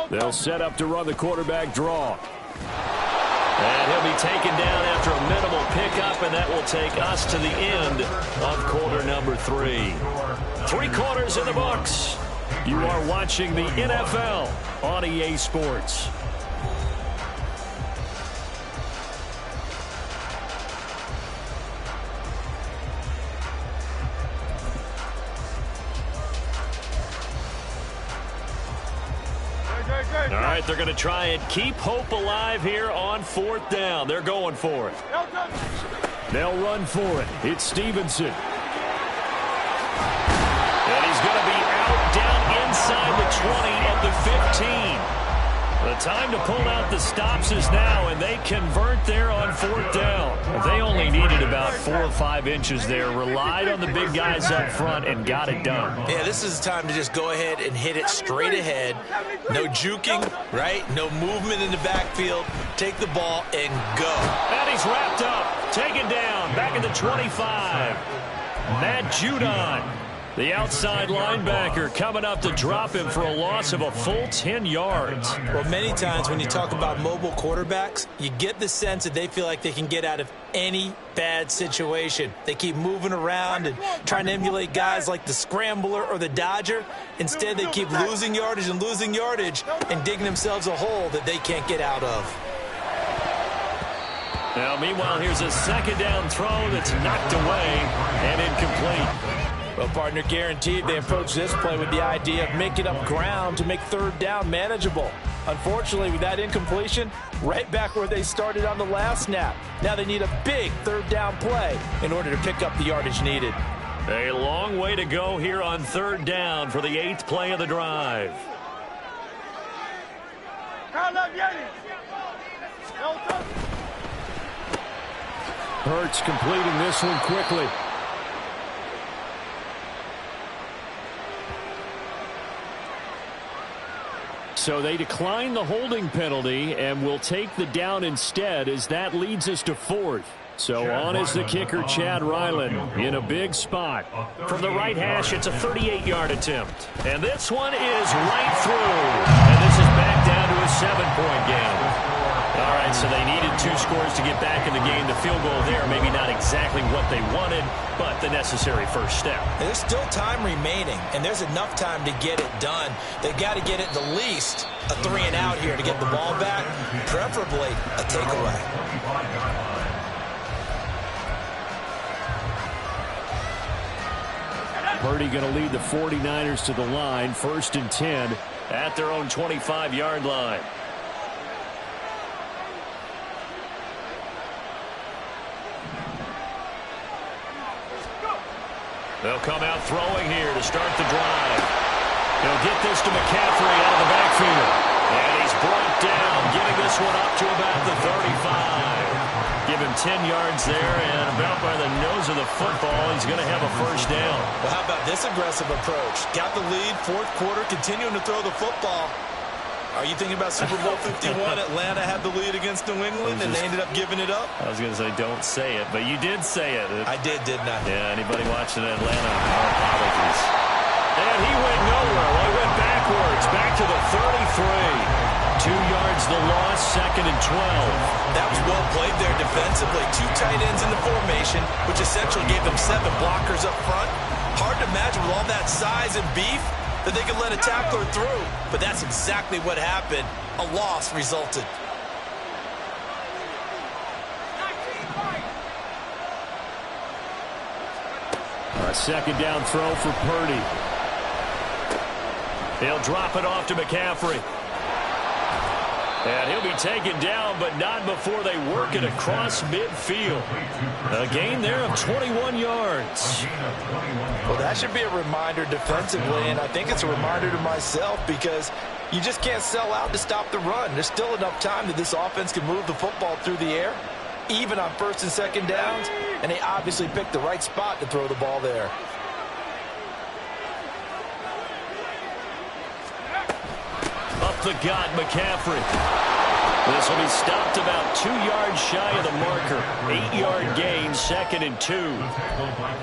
They'll set up to run the quarterback draw. And he'll be taken down after a minimal pickup, and that will take us to the end of quarter number 3. 3 quarters in the books. You are watching the NFL on EA Sports. All right, they're going to try and keep hope alive here on 4th down. They're going for it. They'll run for it. It's Stevenson. And he's going to be out down inside the 20 at the 15. The time to pull out the stops is now, and they convert there on 4th down. They only needed about 4 or 5 inches there, relied on the big guys up front, and got it done. Yeah, this is the time to just go ahead and hit it straight ahead. No juking, right? No movement in the backfield. Take the ball and go. And he's wrapped up, taken down, back at the 25. Matt Judon, the outside linebacker, coming up to drop him for a loss of a full 10 yards. Well, many times when you talk about mobile quarterbacks, you get the sense that they feel like they can get out of any bad situation. They keep moving around and trying to emulate guys like the Scrambler or the Dodger. Instead, they keep losing yardage and digging themselves a hole that they can't get out of. Now, meanwhile, here's a 2nd down throw that's knocked away and incomplete. Well, partner, guaranteed they approach this play with the idea of making up ground to make 3rd down manageable. Unfortunately, with that incompletion, right back where they started on the last snap. Now they need a big 3rd down play in order to pick up the yardage needed. A long way to go here on 3rd down for the 8th play of the drive. Hurts completing this one quickly. So they decline the holding penalty and will take the down instead, as that leads us to 4th. So on is the kicker, Chad Ryland, in a big spot. From the right hash, it's a 38-yard attempt. And this one is right through. And this is back down to a 7-point game. All right, so they needed 2 scores to get back in the game. The field goal there, maybe not exactly what they wanted, but the necessary first step. There's still time remaining, and there's enough time to get it done. They've got to get it the least a 3 and out here to get the ball back, preferably a takeaway. Purdy going to lead the 49ers to the line, 1st and 10 at their own 25-yard line. They'll come out throwing here to start the drive. He'll get this to McCaffrey out of the backfield. And he's brought down, getting this one up to about the 35. Give him 10 yards there, and about by the nose of the football, he's going to have a first down. Well, how about this aggressive approach? Got the lead, fourth quarter, continuing to throw the football. Are you thinking about Super Bowl 51? Atlanta had the lead against New England, and they ended up giving it up? I was going to say, don't say it, but you did say it. I did, didn't I? Yeah, anybody watching Atlanta, our apologies. And he went nowhere. Well, he went backwards, back to the 33. 2 yards the loss, 2nd and 12. That was well played there defensively. 2 tight ends in the formation, which essentially gave them 7 blockers up front. Hard to imagine with all that size and beef that they could let a tackler through. But that's exactly what happened. A loss resulted. A second down throw for Purdy. He'll drop it off to McCaffrey. And he'll be taken down, but not before they work it across midfield. A gain there of 21 yards. Well, that should be a reminder defensively, and I think it's a reminder to myself because you just can't sell out to stop the run. There's still enough time that this offense can move the football through the air, even on 1st and 2nd downs, and they obviously picked the right spot to throw the ball there. Up the gut, McCaffrey. This will be stopped about 2 yards shy of the marker. 8-yard gain, 2nd and 2.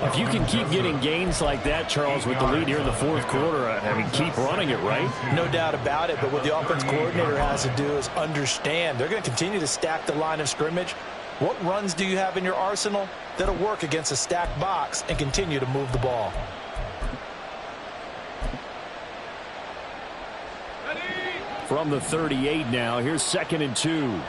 If you can keep getting gains like that, Charles, with the lead here in the fourth quarter, I mean, keep running it, right? No doubt about it, but what the offense coordinator has to do is understand. They're going to continue to stack the line of scrimmage. What runs do you have in your arsenal that'll work against a stacked box and continue to move the ball? From the 38 now, here's 2nd and 2.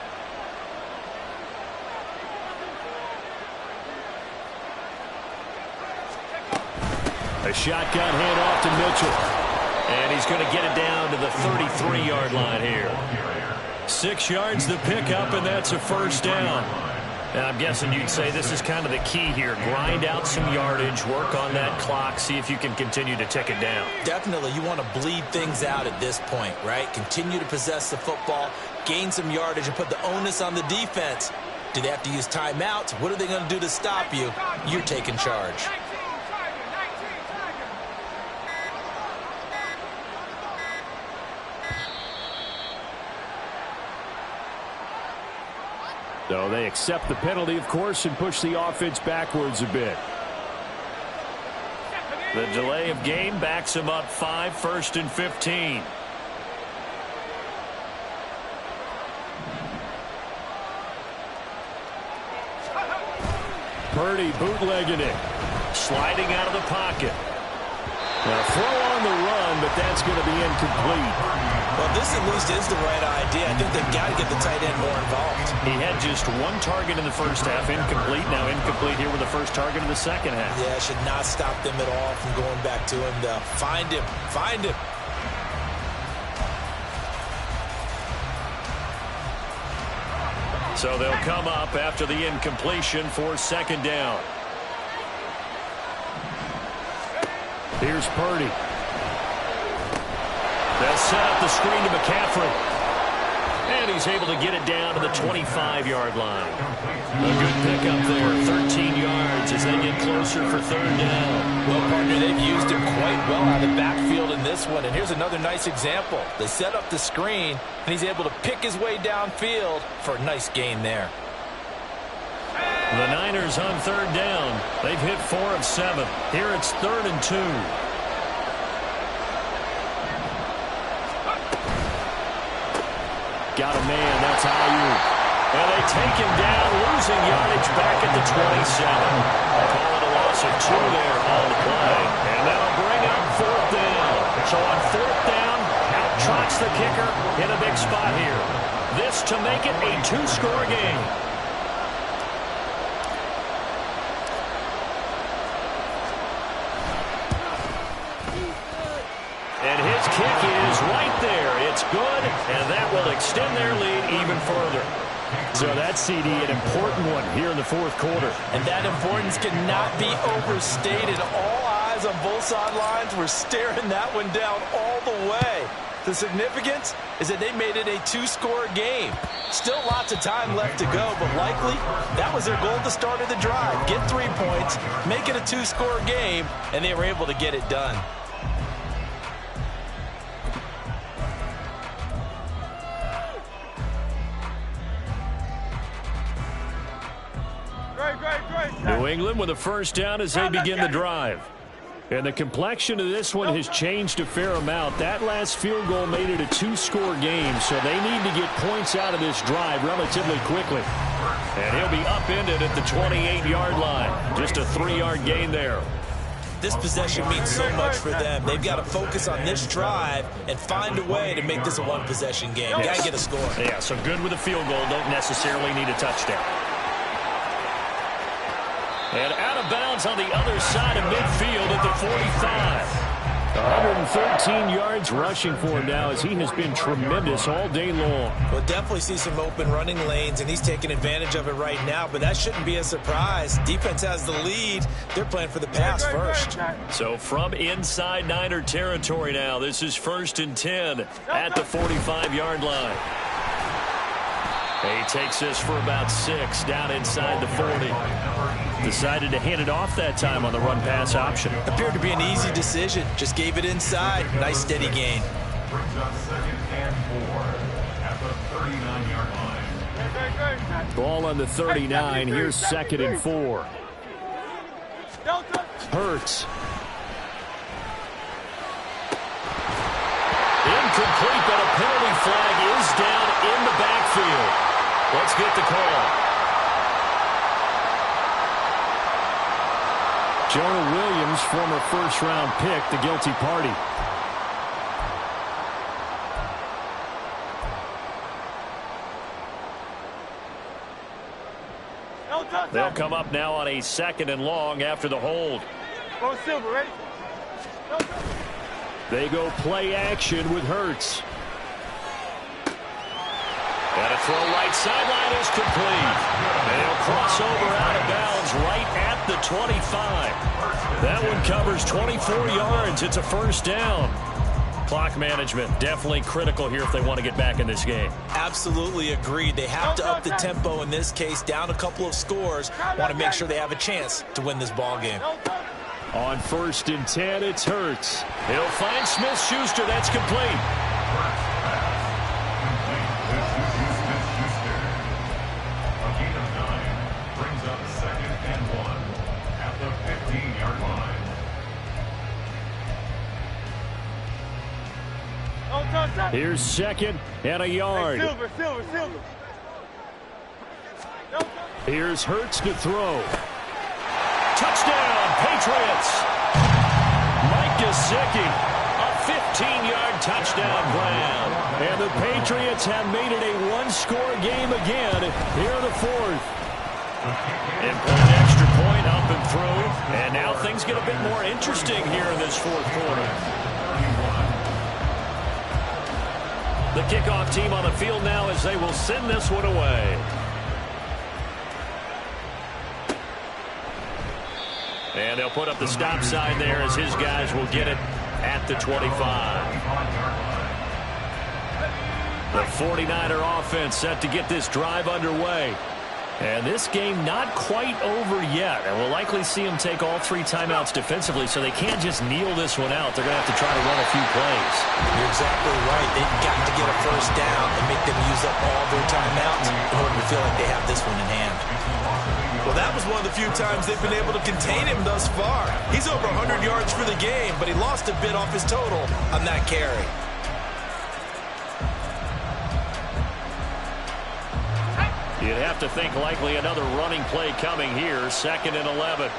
A shotgun handoff to Mitchell. And he's going to get it down to the 33-yard line here. 6 yards the pickup, and that's a first down. And I'm guessing you'd say this is kind of the key here. Grind out some yardage, work on that clock, see if you can continue to tick it down. Definitely, you want to bleed things out at this point, right? Continue to possess the football, gain some yardage, and put the onus on the defense. Do they have to use timeouts? What are they going to do to stop you? You're taking charge. So they accept the penalty, of course, and push the offense backwards a bit. The delay of game backs them up 5, 1st and 15. Purdy bootlegging it. Sliding out of the pocket. Now throw on the run, but that's going to be incomplete. Well, this at least is the right idea. I think they've got to get the tight end more involved. He had just 1 target in the first half, incomplete. Now incomplete here with the first target in the second half. Yeah, should not stop them at all from going back to him. Find him. Find him. So they'll come up after the incompletion for 2nd down. Here's Purdy. They'll set up the screen to McCaffrey. And he's able to get it down to the 25-yard line. A good pickup there, 13 yards as they get closer for 3rd down. Well, partner, they've used him quite well out of the backfield in this one. And here's another nice example. They set up the screen, and he's able to pick his way downfield for a nice gain there. The Niners on 3rd down. They've hit 4 of 7. Here it's 3rd and 2. Got a man, that's Ayuk. And they take him down, losing yardage back at the 27. Call it a loss of 2 there on the play. And that'll bring up 4th down. So on 4th down, out trots the kicker in a big spot here. This to make it a 2-score game. And his kick is right there. It's good, and that will extend their lead even further. So that CD, an important one here in the fourth quarter. And that importance cannot be overstated. All eyes guys on both sidelines were staring that one down all the way. The significance is that they made it a two-score game. Still lots of time left to go, but likely that was their goal at the start of the drive. Get 3 points, make it a two-score game, and they were able to get it done. New England with a first down as they begin the drive. And the complexion of this one has changed a fair amount. That last field goal made it a two-score game, so they need to get points out of this drive relatively quickly. And he'll be upended at the 28-yard line. Just a 3-yard gain there. This possession means so much for them. They've got to focus on this drive and find a way to make this a one-possession game. Got to get a score. Yeah, so good with a field goal. Don't necessarily need a touchdown. And out of bounds on the other side of midfield at the 45. 113 yards rushing for him now as he has been tremendous all day long. We'll definitely see some open running lanes, and he's taking advantage of it right now, but that shouldn't be a surprise. Defense has the lead. They're playing for the pass first. So from inside Niner territory now, this is 1st and 10 at the 45-yard line. He takes this for about 6 down inside the 40. Decided to hand it off that time on the run-pass option. Appeared to be an easy decision. Just gave it inside. Nice steady gain. Brings up 2nd and 4 at the 39-yard line. Ball on the 39. Here's 2nd and 4. Hurts. Incomplete, but a penalty flag is down in the backfield. Let's get the call. Jonah Williams, former first-round pick, the guilty party. They'll come up now on a 2nd and long after the hold. Go Silver, ready? They go play action with Hurts. And a throw right sideline is complete. And he'll cross over out of bounds right at the 25. That one covers 24 yards. It's a first down. Clock management definitely critical here if they want to get back in this game. Absolutely agreed. They have to up the tempo in this case, down a couple of scores. Want to make sure they have a chance to win this ball game. On 1st and 10, it's Hurts. He'll find Smith-Schuster. That's complete. Here's 2nd and a yard. Silver. Here's Hurts to throw. Touchdown, Patriots. Mike Gesicki, a 15-yard touchdown grab. And the Patriots have made it a one-score game again here in the 4th. Important extra point up and through. And now things get a bit more interesting here in this 4th quarter. The kickoff team on the field now as they will send this one away. And they'll put up the stop sign there as his guys will get it at the 25. The 49er offense set to get this drive underway. And this game not quite over yet. And we'll likely see them take all 3 timeouts defensively, so they can't just kneel this one out. They're going to have to try to run a few plays. You're exactly right. They've got to get a first down and make them use up all their timeouts in order to feel like they have this one in hand. Well, that was one of the few times they've been able to contain him thus far. He's over 100 yards for the game, but he lost a bit off his total on that carry. You'd have to think likely another running play coming here. 2nd and 11.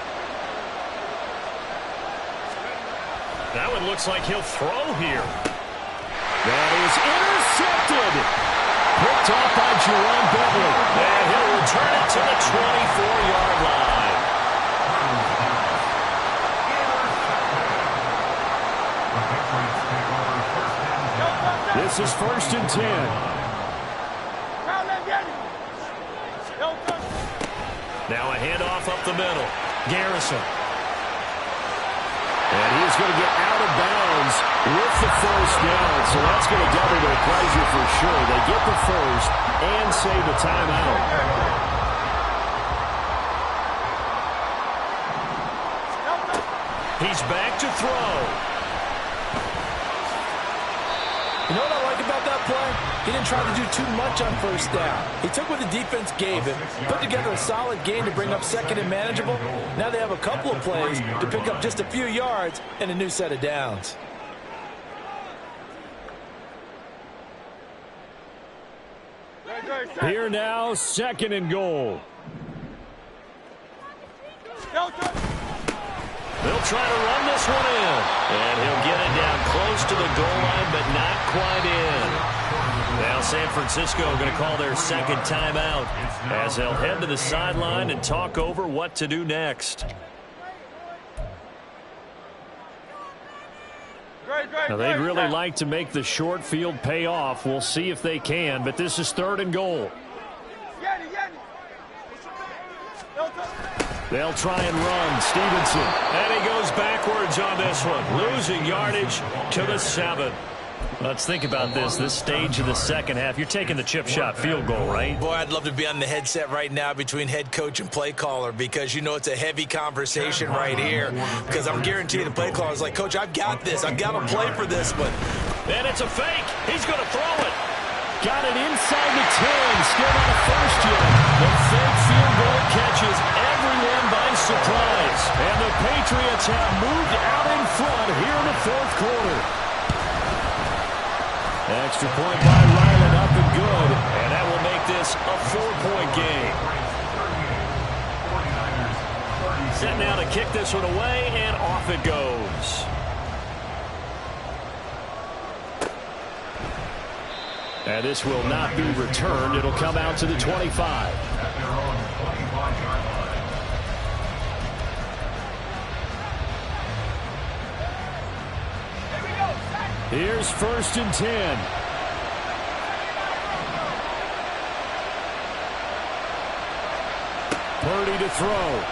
That one looks like he'll throw here. That is intercepted. Picked off by Jerome Bentley. And he'll return it to the 24-yard line. This is 1st and 10. Now a handoff up the middle. Garrison. going to get out of bounds with the first down. So that's going to double their pleasure for sure. They get the first and save the timeout. He's back to throw. You know what I like about that play? He didn't try to do too much on first down. He took what the defense gave him, put together a solid game to bring up second and manageable. Now they have a couple of plays to pick up just a few yards and a new set of downs. Here now, second and goal. They'll try to run this one in. And he'll get it down close to the goal line, but not quite in. Now San Francisco going to call their second timeout as they'll head to the sideline and talk over what to do next. Now, they'd really like to make the short field pay off. We'll see if they can, but this is third and goal. They'll try and run. Stevenson. And he goes backwards on this one. Losing yardage to the 7. Let's think about this stage of the second half. You're taking the chip shot field goal, right? Boy, I'd love to be on the headset right now between head coach and play caller because you know it's a heavy conversation right here because I'm guaranteeing the play caller is like, Coach, I've got this. I've got to play for this one. And it's a fake. He's going to throw it. Got it inside the 10. Still not a first yet. The fake field goal catches everyone by surprise. And the Patriots have moved out in front here in the fourth quarter. Extra point by Ryland, up and good. And that will make this a 4-point game. Set now to kick this one away, and off it goes. And this will not be returned. It'll come out to the 25. Here's first and 10. Purdy to throw.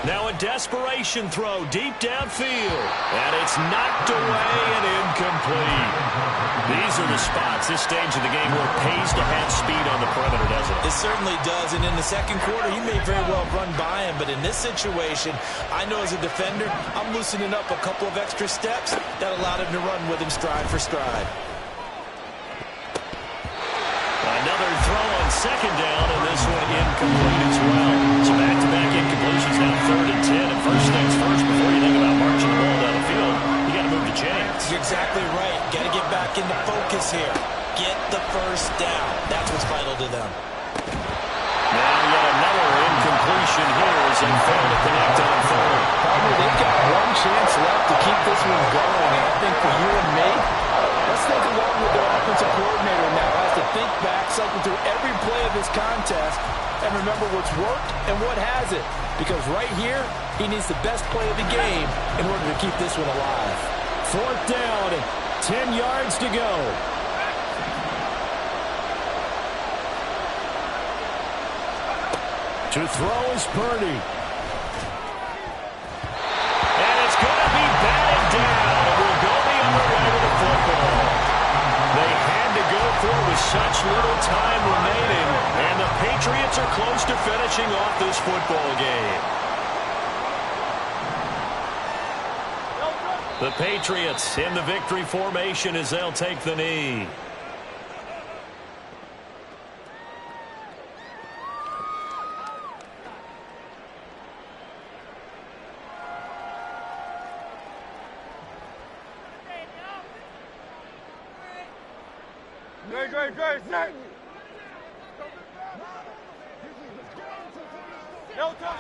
Now a desperation throw deep downfield. And it's knocked away and incomplete. These are the spots, this stage of the game, where it pays to have speed on the perimeter, doesn't it? It certainly does. And in the second quarter, he may very well run by him. But in this situation, I know as a defender, I'm loosening up a couple of extra steps that allowed him to run with him stride for stride. Another throw on second down, and this one incomplete as well. So back-to-back incompletions now, third and 10. And first things first, before you think about marching the ball down the field, you got to move the chains. You're exactly right. Got to get back into focus here. Get the first down. That's what's vital to them. Now yet another incompletion here as they fail to connect on third. They've got one chance left to keep this one going, and I think for you and me, let's think along with their offensive coordinator now has to think back, cycle through every play of this contest, and remember what's worked and what hasn't. Because right here, he needs the best play of the game in order to keep this one alive. Fourth down, 10 yards to go. To throw is Purdy. And it's going to be batted down. It will go the other way with the football. They had to go for it with such little time remaining. And the Patriots are close to finishing off this football game. The Patriots in the victory formation as they'll take the knee.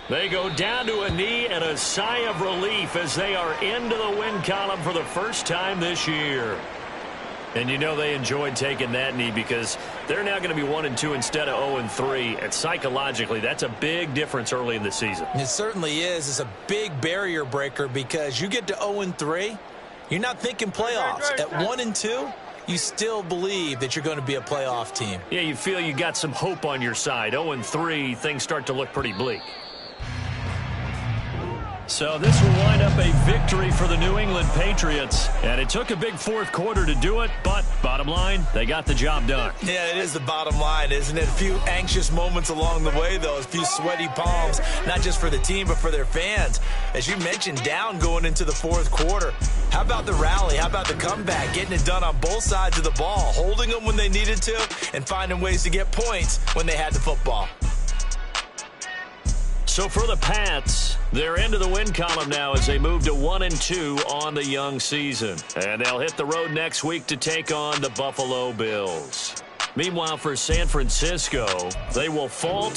They go down to a knee and a sigh of relief as they are into the win column for the first time this year. And you know they enjoyed taking that knee because they're now going to be 1-2 instead of 0-3. And psychologically, that's a big difference early in the season. It certainly is. It's a big barrier breaker because you get to 0-3, you're not thinking playoffs. At 1-2, you still believe that you're going to be a playoff team. Yeah, you feel you got some hope on your side. 0-3, things start to look pretty bleak. So this will wind up a victory for the New England Patriots. And it took a big fourth quarter to do it, but bottom line, they got the job done. Yeah, it is the bottom line, isn't it? A few anxious moments along the way, though. A few sweaty palms, not just for the team, but for their fans. As you mentioned, down going into the fourth quarter. How about the rally? How about the comeback? Getting it done on both sides of the ball, holding them when they needed to, and finding ways to get points when they had the football. So for the Pats, they're into the win column now as they move to 1-2 on the young season. And they'll hit the road next week to take on the Buffalo Bills. Meanwhile, for San Francisco, they will fall.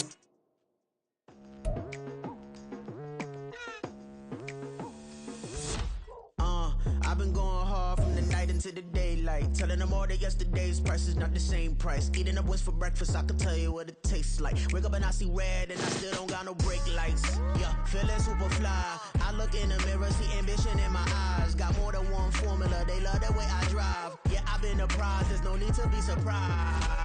I've been going hard from the night into the daylight, telling them all that yesterday's price is not the same price. Eating up what's for breakfast, I can tell you what it tastes like. Wake up and I see red and I still don't got no brake lights. Yeah, feeling super fly. I look in the mirror, see ambition in my eyes. Got more than one formula, they love the way I drive. Yeah, I've been apprised, there's no need to be surprised.